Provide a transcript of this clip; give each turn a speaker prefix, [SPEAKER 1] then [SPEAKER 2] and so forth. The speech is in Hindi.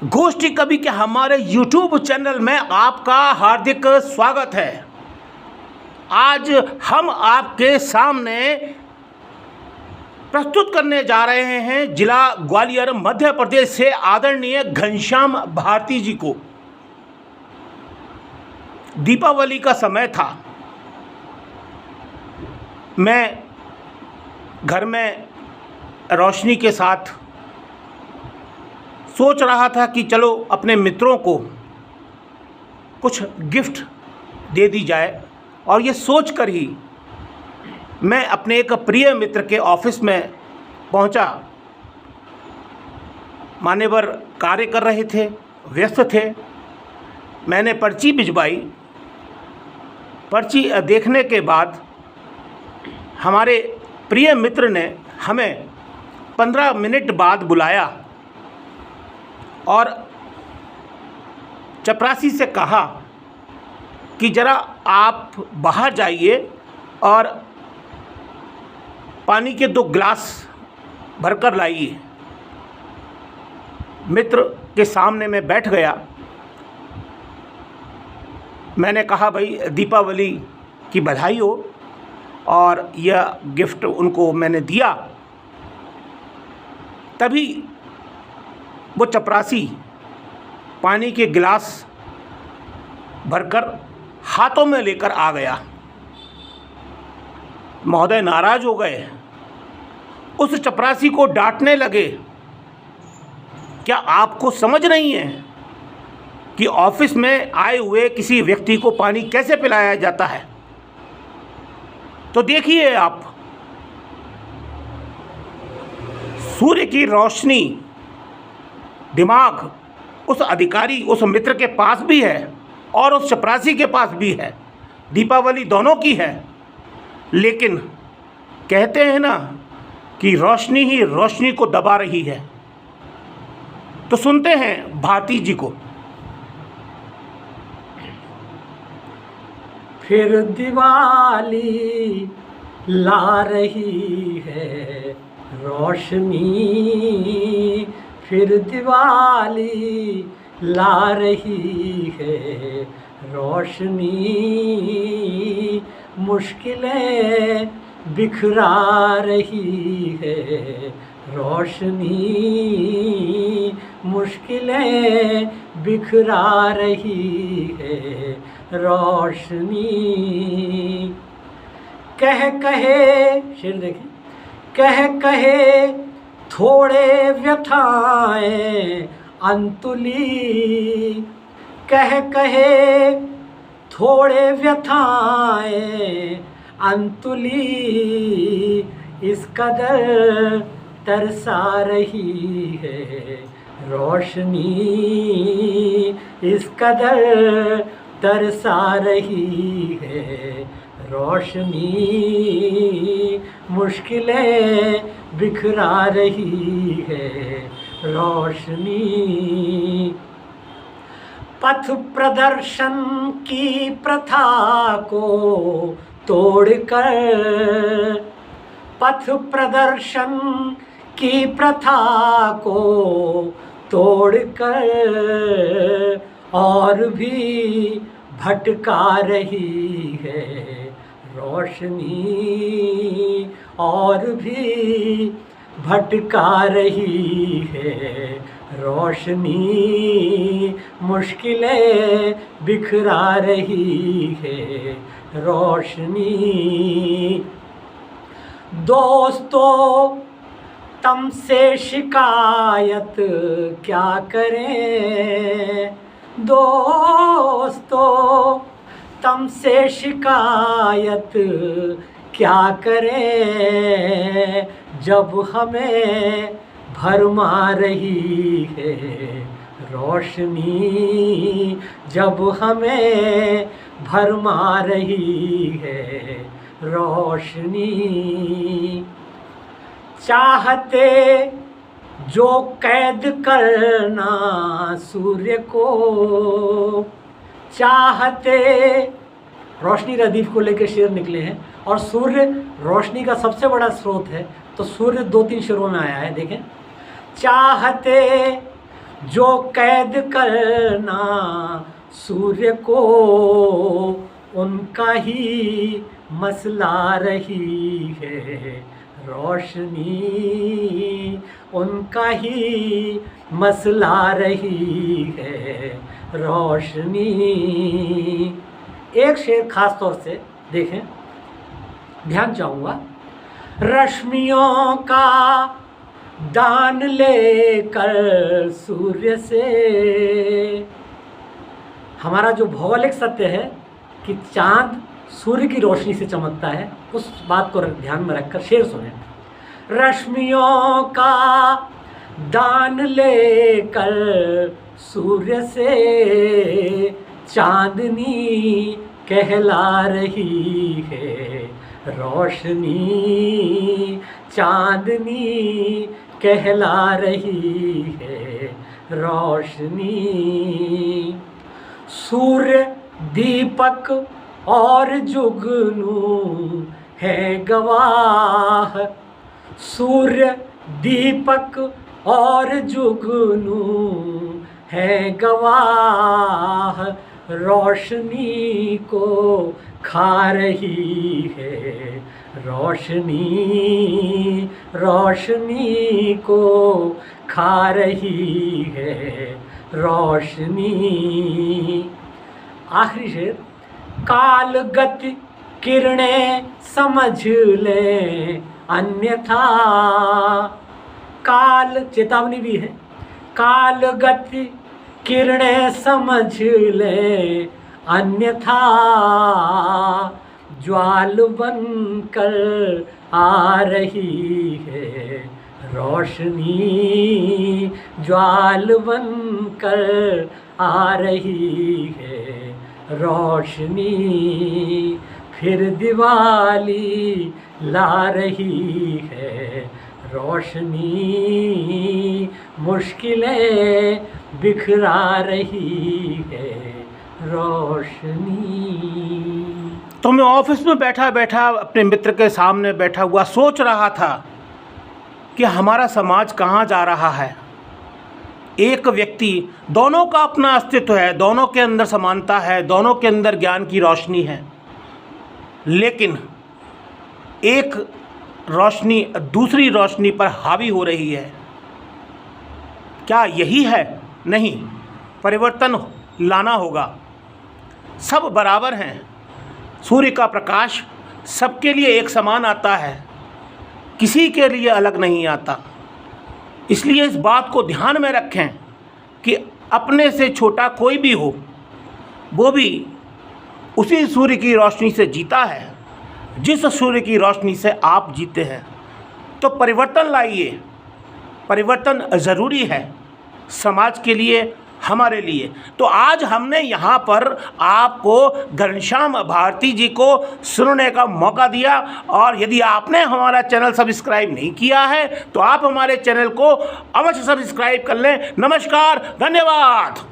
[SPEAKER 1] गोष्ठी कवि के हमारे YouTube चैनल में आपका हार्दिक स्वागत है। आज हम आपके सामने प्रस्तुत करने जा रहे हैं जिला ग्वालियर मध्य प्रदेश से आदरणीय घनश्याम भारती जी को। दीपावली का समय था, मैं घर में रोशनी के साथ सोच रहा था कि चलो अपने मित्रों को कुछ गिफ्ट दे दी जाए, और ये सोचकर ही मैं अपने एक प्रिय मित्र के ऑफिस में पहुंचा। मान्यवर कार्य कर रहे थे, व्यस्त थे। मैंने पर्ची भिजवाई। पर्ची देखने के बाद हमारे प्रिय मित्र ने हमें 15 मिनट बाद बुलाया और चपरासी से कहा कि ज़रा आप बाहर जाइए और पानी के 2 गिलास भरकर लाइए। मित्र के सामने मैं बैठ गया। मैंने कहा, भाई दीपावली की बधाई हो, और यह गिफ्ट उनको मैंने दिया। तभी वो चपरासी पानी के गिलास भरकर हाथों में लेकर आ गया। महोदय नाराज़ हो गए, उस चपरासी को डांटने लगे, क्या आपको समझ नहीं है कि ऑफिस में आए हुए किसी व्यक्ति को पानी कैसे पिलाया जाता है? तो देखिए आप, सूर्य की रोशनी, दिमाग उस अधिकारी, उस मित्र के पास भी है और उस चपरासी के पास भी है। दीपावली दोनों की है, लेकिन कहते हैं ना कि रोशनी ही रोशनी को दबा रही है। तो सुनते हैं भारती जी को।
[SPEAKER 2] फिर दिवाली ला रही है रोशनी, फिर दिवाली ला रही है रोशनी, मुश्किलें बिखरा रही है रोशनी, मुश्किलें बिखरा रही है रोशनी। कहे शेर देखें, कहे थोड़े व्यथाएं अंतुली, कहे थोड़े व्यथाएं अंतुली, इस कदर तरसा रही है रोशनी, इस कदर तरसा रही है रोशनी, मुश्किलें बिखरा रही है रोशनी। पथ प्रदर्शन की प्रथा को तोड़कर, पथ प्रदर्शन की प्रथा को तोड़कर और भी भटका रही है रोशनी, और भी भटका रही है रोशनी, मुश्किलें बिखरा रही है रोशनी। दोस्तों तुमसे शिकायत क्या करें, दोस्तों तुमसे शिकायत क्या करें, जब हमें भरमा रही है रोशनी, जब हमें भरमा रही है रोशनी। चाहते जो कैद करना सूर्य को, चाहते, रोशनी रदीफ को लेकर शेर निकले हैं, और सूर्य रोशनी का सबसे बड़ा स्रोत है, तो सूर्य 2-3 शेरों में आया है। देखें, चाहते जो कैद करना सूर्य को उनका ही मसला रही है, रोशनी उनका ही मसला रही है, रोशनी। एक शेर खास तौर से देखें, ध्यान चाहूँगा। रश्मियों का दान लेकर सूर्य से, हमारा जो भौगोलिक सत्य है कि चांद सूर्य की रोशनी से चमकता है, उस बात को ध्यान में रखकर शेर सुने। रश्मियों का दान लेकर सूर्य से चांदनी कहला रही है, रोशनी चांदनी कहला रही है, रोशनी। सूर्य दीपक और जुगनू है गवाह, सूर्य दीपक और जुगनू है गवाह, रोशनी को खा रही है, रोशनी रोशनी को खा रही है, रोशनी। आखिरी शेर। काल गति किरणें समझ ले अन्यथा, काल चेतावनी भी है, काल गति किरणें समझ ले अन्यथा, ज्वाल बनकर आ रही है, रोशनी ज्वाल बनकर आ रही है, रोशनी। फिर दिवाली ला रही है, रोशनी मुश्किलें बिखरा रही है, रोशनी।
[SPEAKER 1] तो मैं ऑफिस में बैठा बैठा अपने मित्र के सामने बैठा हुआ सोच रहा था कि हमारा समाज कहाँ जा रहा है। एक व्यक्ति, दोनों का अपना अस्तित्व है, दोनों के अंदर समानता है, दोनों के अंदर ज्ञान की रोशनी है, लेकिन एक रोशनी दूसरी रोशनी पर हावी हो रही है। क्या यही है? नहीं, परिवर्तन लाना होगा। सब बराबर हैं, सूर्य का प्रकाश सबके लिए एक समान आता है, किसी के लिए अलग नहीं आता। इसलिए इस बात को ध्यान में रखें कि अपने से छोटा कोई भी हो, वो भी उसी सूर्य की रोशनी से जीता है जिस सूर्य की रोशनी से आप जीते हैं। तो परिवर्तन लाइए, परिवर्तन ज़रूरी है समाज के लिए, हमारे लिए। तो आज हमने यहाँ पर आपको घनश्याम भारती जी को सुनने का मौका दिया, और यदि आपने हमारा चैनल सब्सक्राइब नहीं किया है तो आप हमारे चैनल को अवश्य सब्सक्राइब कर लें। नमस्कार, धन्यवाद।